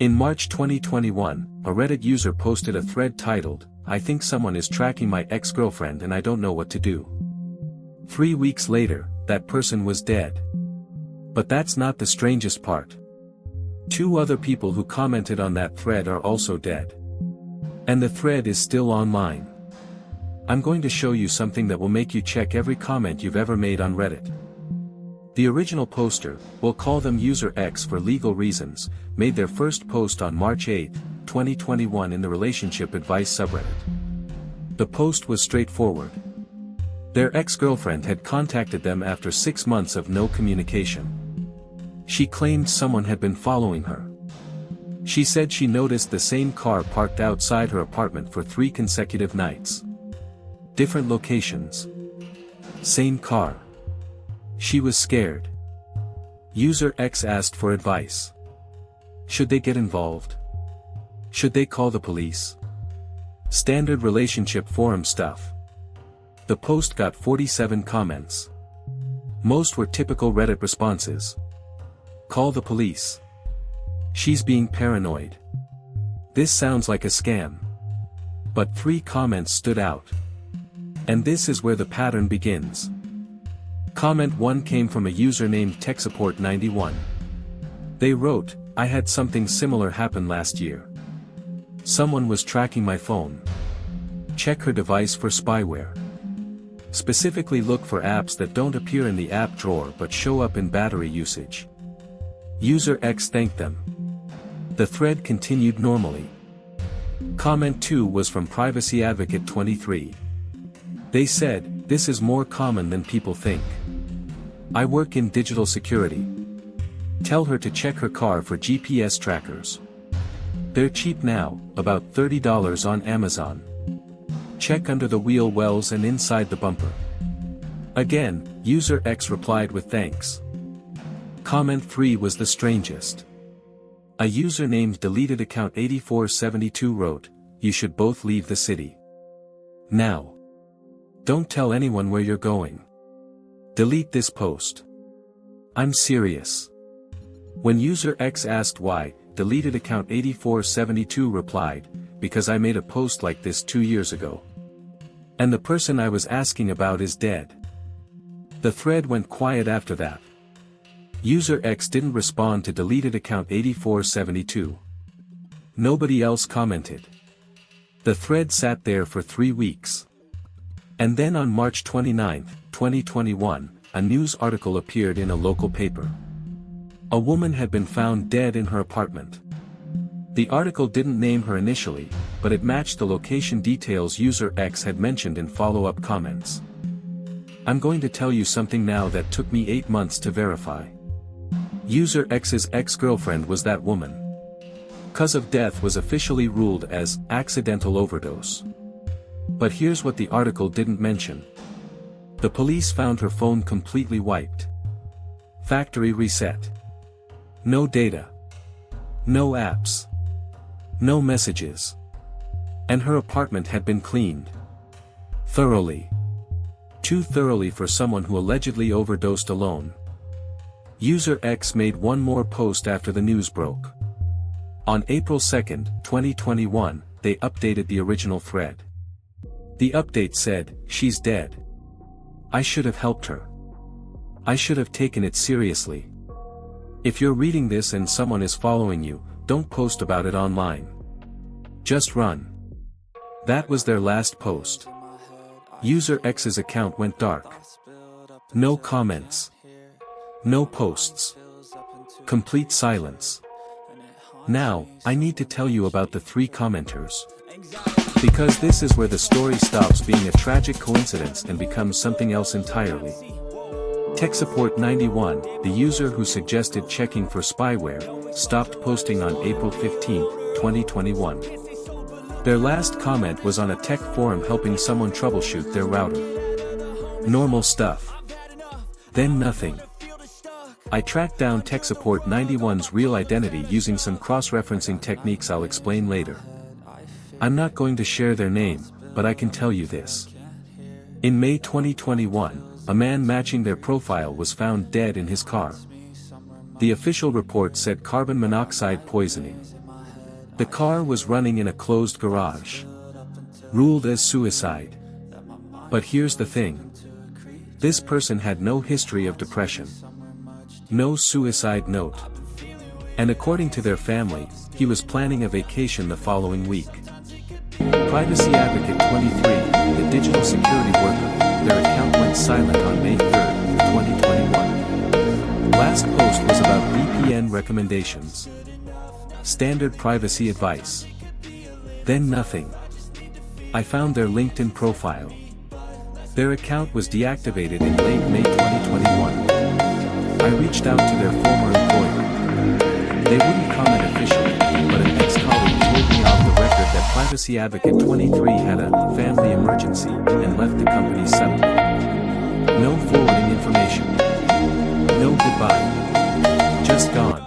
In March 2021, a Reddit user posted a thread titled, "I think someone is tracking my ex-girlfriend and I don't know what to do." 3 weeks later, that person was dead. But that's not the strangest part. 2 other people who commented on that thread are also dead. And the thread is still online. I'm going to show you something that will make you check every comment you've ever made on Reddit. The original poster, we'll call them user X for legal reasons, made their first post on March 8, 2021 in the relationship advice subreddit. The post was straightforward. Their ex-girlfriend had contacted them after 6 months of no communication. She claimed someone had been following her. She said she noticed the same car parked outside her apartment for 3 consecutive nights. Different locations. Same car. She was scared. User X asked for advice. Should they get involved? Should they call the police? Standard relationship forum stuff. The post got 47 comments. Most were typical Reddit responses. Call the police. She's being paranoid. This sounds like a scam. But 3 comments stood out. And this is where the pattern begins. Comment 1 came from a user named TechSupport91. They wrote, "I had something similar happen last year. Someone was tracking my phone. Check her device for spyware. Specifically look for apps that don't appear in the app drawer but show up in battery usage." User X thanked them. The thread continued normally. Comment 2 was from Privacy Advocate 23. They said, "This is more common than people think. I work in digital security. Tell her to check her car for GPS trackers. They're cheap now, about $30 on Amazon. Check under the wheel wells and inside the bumper." Again, User X replied with thanks. Comment 3 was the strangest. A user named Deleted Account 8472 wrote, "You should both leave the city. Now. Don't tell anyone where you're going. Delete this post. I'm serious." When User X asked why, Deleted Account 8472 replied, "Because I made a post like this 2 years ago. And the person I was asking about is dead." The thread went quiet after that. User X didn't respond to Deleted Account 8472. Nobody else commented. The thread sat there for 3 weeks. And then on March 29, 2021, a news article appeared in a local paper. A woman had been found dead in her apartment. The article didn't name her initially, but it matched the location details User X had mentioned in follow-up comments. I'm going to tell you something now that took me 8 months to verify. User X's ex-girlfriend was that woman. Cause of death was officially ruled as accidental overdose. But here's what the article didn't mention. The police found her phone completely wiped. Factory reset. No data. No apps. No messages. And her apartment had been cleaned. Thoroughly. Too thoroughly for someone who allegedly overdosed alone. User X made one more post after the news broke. On April 2, 2021, they updated the original thread. The update said, "She's dead. I should have helped her. I should have taken it seriously. If you're reading this and someone is following you, don't post about it online. Just run." That was their last post. User X's account went dark. No comments. No posts. Complete silence. Now, I need to tell you about the 3 commenters. Because this is where the story stops being a tragic coincidence and becomes something else entirely. TechSupport91, the user who suggested checking for spyware, stopped posting on April 15, 2021. Their last comment was on a tech forum helping someone troubleshoot their router. Normal stuff. Then nothing. I tracked down TechSupport91's real identity using some cross-referencing techniques I'll explain later. I'm not going to share their name, but I can tell you this. In May 2021, a man matching their profile was found dead in his car. The official report said carbon monoxide poisoning. The car was running in a closed garage. Ruled as suicide. But here's the thing. This person had no history of depression. No suicide note. And according to their family, he was planning a vacation the following week. Privacy Advocate 23, the digital security worker, their account went silent on May 3, 2021. Last post was about VPN recommendations. Standard privacy advice. Then nothing. I found their LinkedIn profile. Their account was deactivated in late May 2021. I reached out to their former employer. They wouldn't comment officially, but an ex-colleague told me off the record that Privacy Advocate 23 had a family emergency and left the company suddenly. No forwarding information. No goodbye. Just gone.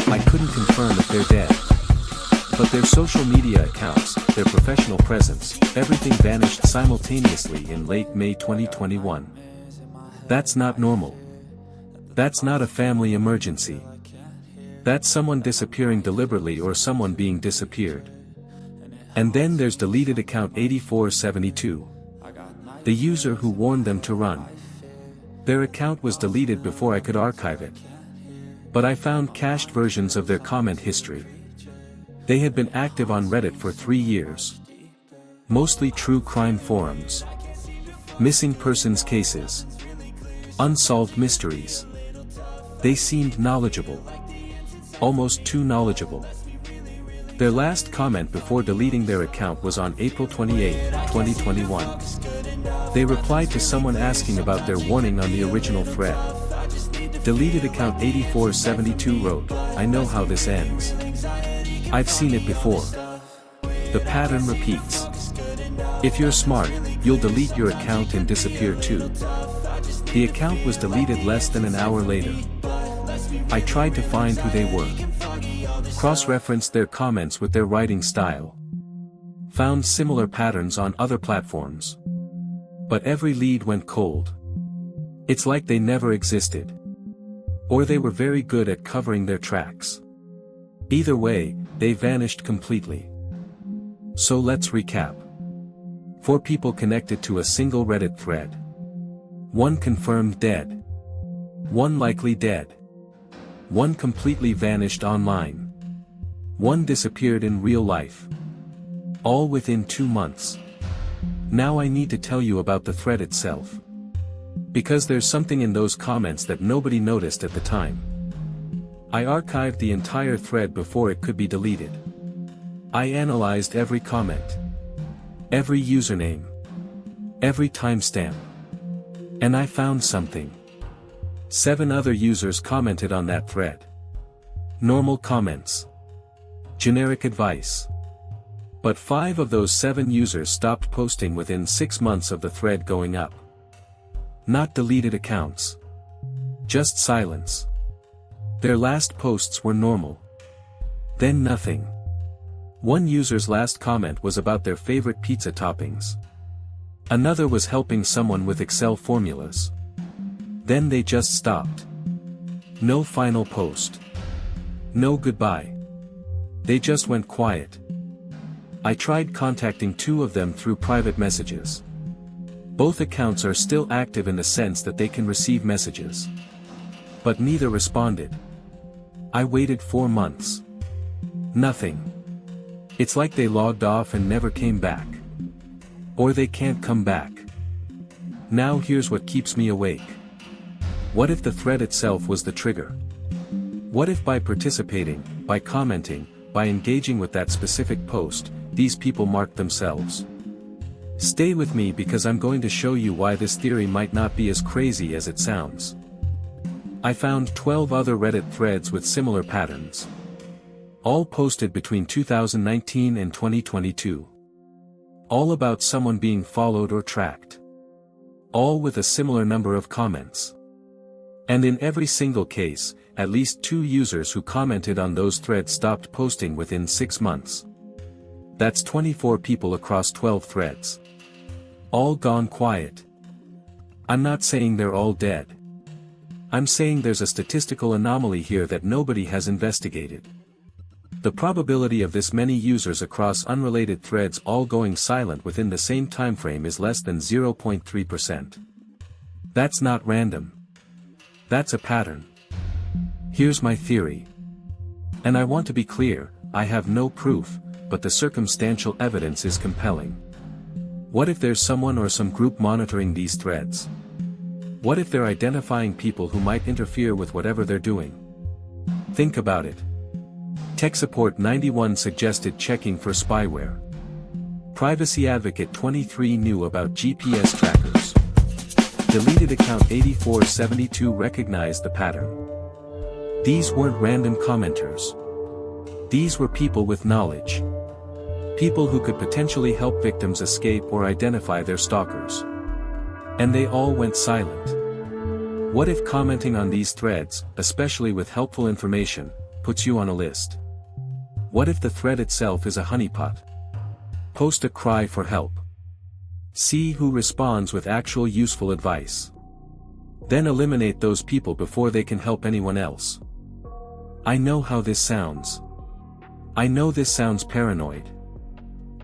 I couldn't confirm if they're dead. But their social media accounts, their professional presence, everything vanished simultaneously in late May 2021. That's not normal. That's not a family emergency. That's someone disappearing deliberately or someone being disappeared. And then there's deleted account 8472. The user who warned them to run. Their account was deleted before I could archive it. But I found cached versions of their comment history. They had been active on Reddit for 3 years. Mostly true crime forums. Missing persons cases. Unsolved mysteries. They seemed knowledgeable. Almost too knowledgeable. Their last comment before deleting their account was on April 28, 2021. They replied to someone asking about their warning on the original thread. Deleted account 8472 wrote, "I know how this ends. I've seen it before. The pattern repeats. If you're smart, you'll delete your account and disappear too." The account was deleted less than an hour later. I tried to find who they were. Cross-referenced their comments with their writing style. Found similar patterns on other platforms. But every lead went cold. It's like they never existed. Or they were very good at covering their tracks. Either way, they vanished completely. So let's recap. 4 people connected to a single Reddit thread. 1 confirmed dead. 1 likely dead. 1 completely vanished online. 1 disappeared in real life. All within 2 months. Now I need to tell you about the thread itself. Because there's something in those comments that nobody noticed at the time. I archived the entire thread before it could be deleted. I analyzed every comment. Every username. Every timestamp. And I found something. 7 other users commented on that thread. Normal comments. Generic advice. But 5 of those 7 users stopped posting within 6 months of the thread going up. Not deleted accounts. Just silence. Their last posts were normal. Then nothing. 1 user's last comment was about their favorite pizza toppings. Another was helping someone with Excel formulas. Then they just stopped. No final post. No goodbye. They just went quiet. I tried contacting 2 of them through private messages. Both accounts are still active in the sense that they can receive messages. But neither responded. I waited 4 months. Nothing. It's like they logged off and never came back. Or they can't come back. Now here's what keeps me awake. What if the thread itself was the trigger? What if by participating, by commenting, by engaging with that specific post, these people marked themselves? Stay with me because I'm going to show you why this theory might not be as crazy as it sounds. I found 12 other Reddit threads with similar patterns. All posted between 2019 and 2022. All about someone being followed or tracked. All with a similar number of comments. And in every single case, at least 2 users who commented on those threads stopped posting within 6 months. That's 24 people across 12 threads. All gone quiet. I'm not saying they're all dead. I'm saying there's a statistical anomaly here that nobody has investigated. The probability of this many users across unrelated threads all going silent within the same timeframe is less than 0.3%. That's not random. That's a pattern. Here's my theory. And I want to be clear, I have no proof, but the circumstantial evidence is compelling. What if there's someone or some group monitoring these threads? What if they're identifying people who might interfere with whatever they're doing? Think about it. Tech Support 91 suggested checking for spyware. Privacy Advocate 23 knew about GPS trackers. Deleted Account 8472 recognized the pattern. These weren't random commenters. These were people with knowledge. People who could potentially help victims escape or identify their stalkers. And they all went silent. What if commenting on these threads, especially with helpful information, puts you on a list? What if the thread itself is a honeypot? Post a cry for help. See who responds with actual useful advice. Then eliminate those people before they can help anyone else. I know how this sounds. I know this sounds paranoid.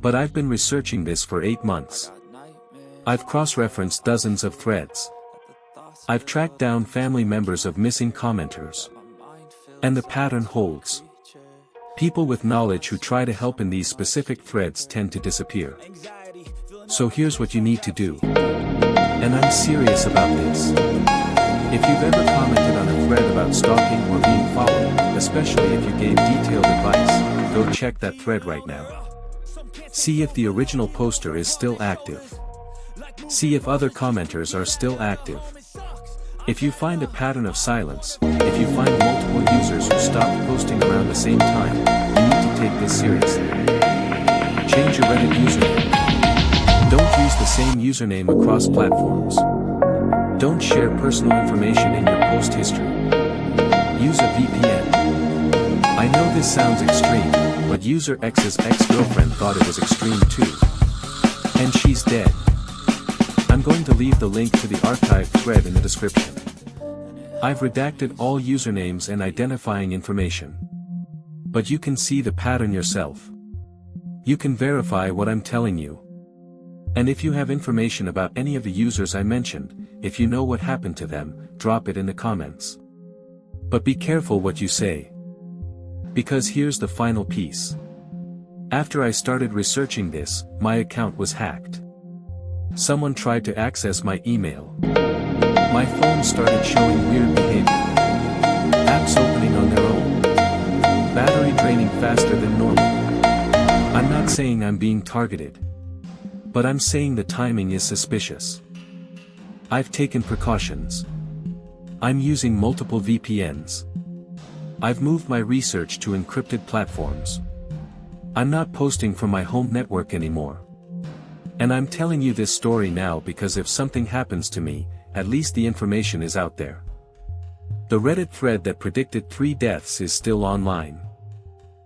But I've been researching this for 8 months. I've cross-referenced dozens of threads. I've tracked down family members of missing commenters. And the pattern holds. People with knowledge who try to help in these specific threads tend to disappear. So here's what you need to do. And I'm serious about this. If you've ever commented on a thread about stalking or being followed, especially if you gave detailed advice, go check that thread right now. See if the original poster is still active. See if other commenters are still active. If you find a pattern of silence, if you find multiple users who stopped posting around the same time, you need to take this seriously. Change your Reddit username. Don't use the same username across platforms. Don't share personal information in your post history. Use a VPN. I know this sounds extreme, but user X's ex-girlfriend thought it was extreme too. And she's dead. I'm going to leave the link to the archived thread in the description. I've redacted all usernames and identifying information. But you can see the pattern yourself. You can verify what I'm telling you. And if you have information about any of the users I mentioned, if you know what happened to them, drop it in the comments. But be careful what you say. Because here's the final piece. After I started researching this, my account was hacked. Someone tried to access my email. My phone started showing weird behavior. Apps opening on their own. Battery draining faster than normal. I'm not saying I'm being targeted. But I'm saying the timing is suspicious. I've taken precautions. I'm using multiple VPNs. I've moved my research to encrypted platforms. I'm not posting from my home network anymore. And I'm telling you this story now because if something happens to me, at least the information is out there. The Reddit thread that predicted 3 deaths is still online.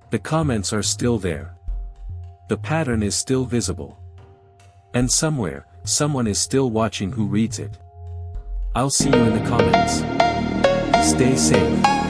The comments are still there. The pattern is still visible. And somewhere, someone is still watching who reads it. I'll see you in the comments. Stay safe.